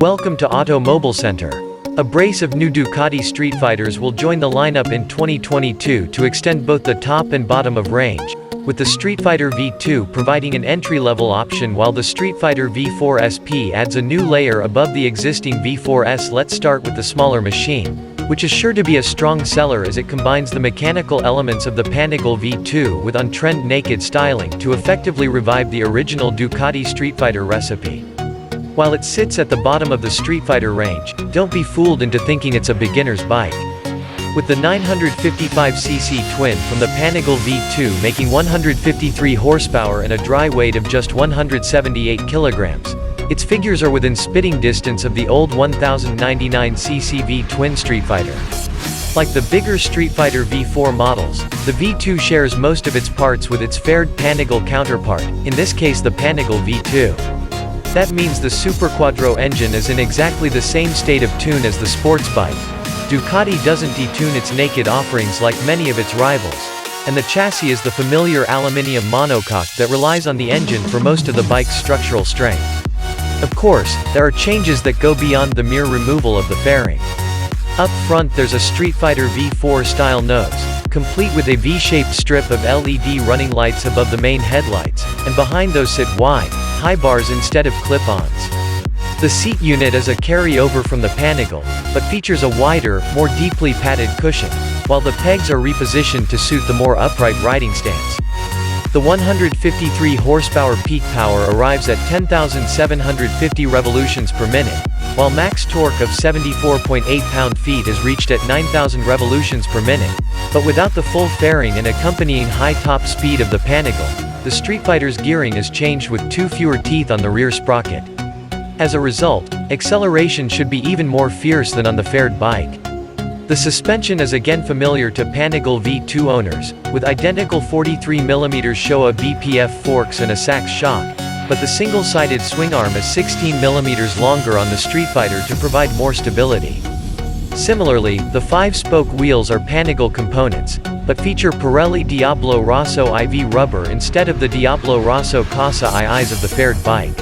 Welcome to Automobile Center. A brace of new Ducati Streetfighters will join the lineup in 2022 to extend both the top and bottom of range, with the Streetfighter V2 providing an entry-level option while the Streetfighter V4 SP adds a new layer above the existing V4S. Let's start with the smaller machine, which is sure to be a strong seller as it combines the mechanical elements of the Panigale V2 with on-trend naked styling to effectively revive the original Ducati Streetfighter recipe. While it sits at the bottom of the Streetfighter range, don't be fooled into thinking it's a beginner's bike. With the 955cc twin from the Panigale V2 making 153 horsepower and a dry weight of just 178 kilograms, its figures are within spitting distance of the old 1099cc V-twin Streetfighter. Like the bigger Streetfighter V4 models, the V2 shares most of its parts with its fared Panigale counterpart, in this case the Panigale V2. That means the Super Quattro engine is in exactly the same state of tune as the sports bike. Ducati doesn't detune its naked offerings like many of its rivals, and the chassis is the familiar aluminium monocoque that relies on the engine for most of the bike's structural strength. Of course, there are changes that go beyond the mere removal of the fairing. Up front there's a Streetfighter V4 style nose, complete with a V-shaped strip of LED running lights above the main headlights, and behind those sit wide, high bars instead of clip-ons. The seat unit is a carry-over from the Panigale, but features a wider, more deeply padded cushion, while the pegs are repositioned to suit the more upright riding stance. The 153 horsepower peak power arrives at 10,750 revolutions per minute, while max torque of 74.8 pound-feet is reached at 9,000 revolutions per minute, but without the full fairing and accompanying high top speed of the Panigale, the Streetfighter's gearing is changed with 2 fewer teeth on the rear sprocket. As a result, acceleration should be even more fierce than on the fared bike. The suspension is again familiar to Panigale V2 owners, with identical 43mm Showa BPF forks and a Sachs shock, but the single-sided swing arm is 16mm longer on the Streetfighter to provide more stability. Similarly, the 5-spoke wheels are Panigale components, but feature Pirelli Diablo Rosso IV rubber instead of the Diablo Rosso Casa IIs of the fared bike.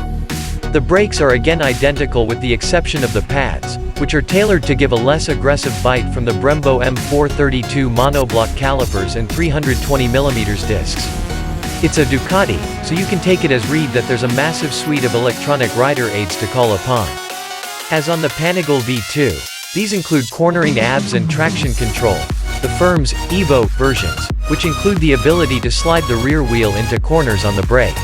The brakes are again identical with the exception of the pads, which are tailored to give a less aggressive bite from the Brembo M432 monoblock calipers and 320mm discs. It's a Ducati, so you can take it as read that there's a massive suite of electronic rider aids to call upon. As on the Panigale V2, these include cornering ABS and traction control, the firm's Evo versions, which include the ability to slide the rear wheel into corners on the brake.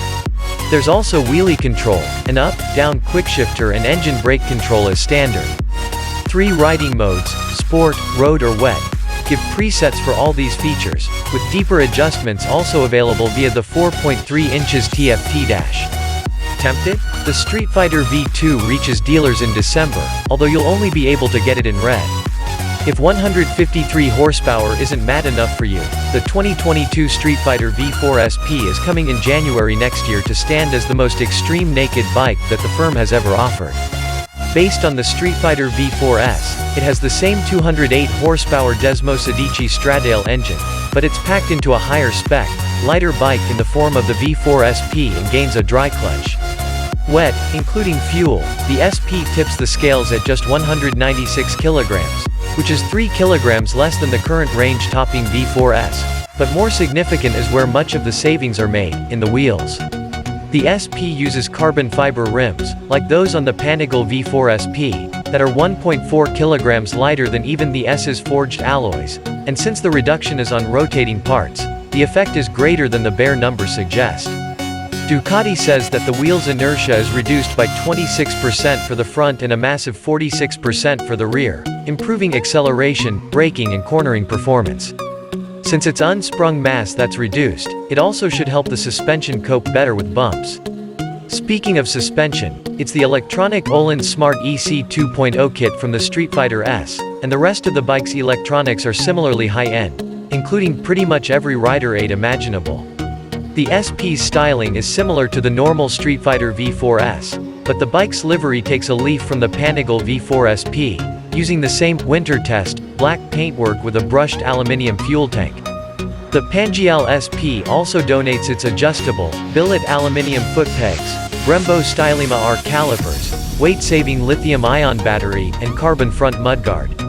There's also wheelie control, an up, down quickshifter and engine brake control as standard. 3 riding modes, sport, road or wet, give presets for all these features, with deeper adjustments also available via the 4.3 inches TFT dash. Tempted? The Streetfighter V2 reaches dealers in December, although you'll only be able to get it in red. If 153 horsepower isn't mad enough for you, the 2022 Streetfighter V4 SP is coming in January next year to stand as the most extreme naked bike that the firm has ever offered. Based on the Streetfighter V4S, it has the same 208 horsepower Desmo Sedici Stradale engine, but it's packed into a higher spec, lighter bike in the form of the V4 SP and gains a dry clutch. Wet, including fuel, the SP tips the scales at just 196 kilograms, which is 3 kilograms less than the current range-topping V4S, but more significant is where much of the savings are made, in the wheels. The SP uses carbon fiber rims, like those on the Panigale V4 SP, that are 1.4 kilograms lighter than even the S's forged alloys, and since the reduction is on rotating parts, the effect is greater than the bare numbers suggest. Ducati says that the wheel's inertia is reduced by 26% for the front and a massive 46% for the rear, improving acceleration, braking and cornering performance. Since it's unsprung mass that's reduced, it also should help the suspension cope better with bumps. Speaking of suspension, it's the electronic Öhlins Smart EC 2.0 kit from the Streetfighter S, and the rest of the bike's electronics are similarly high-end, including pretty much every rider aid imaginable. The SP's styling is similar to the normal Streetfighter V4S, but the bike's livery takes a leaf from the Panigale V4 SP, using the same winter test black paintwork with a brushed aluminium fuel tank. The Panigale SP also donates its adjustable, billet aluminium foot pegs, Brembo Stylema R calipers, weight-saving lithium-ion battery, and carbon front mudguard.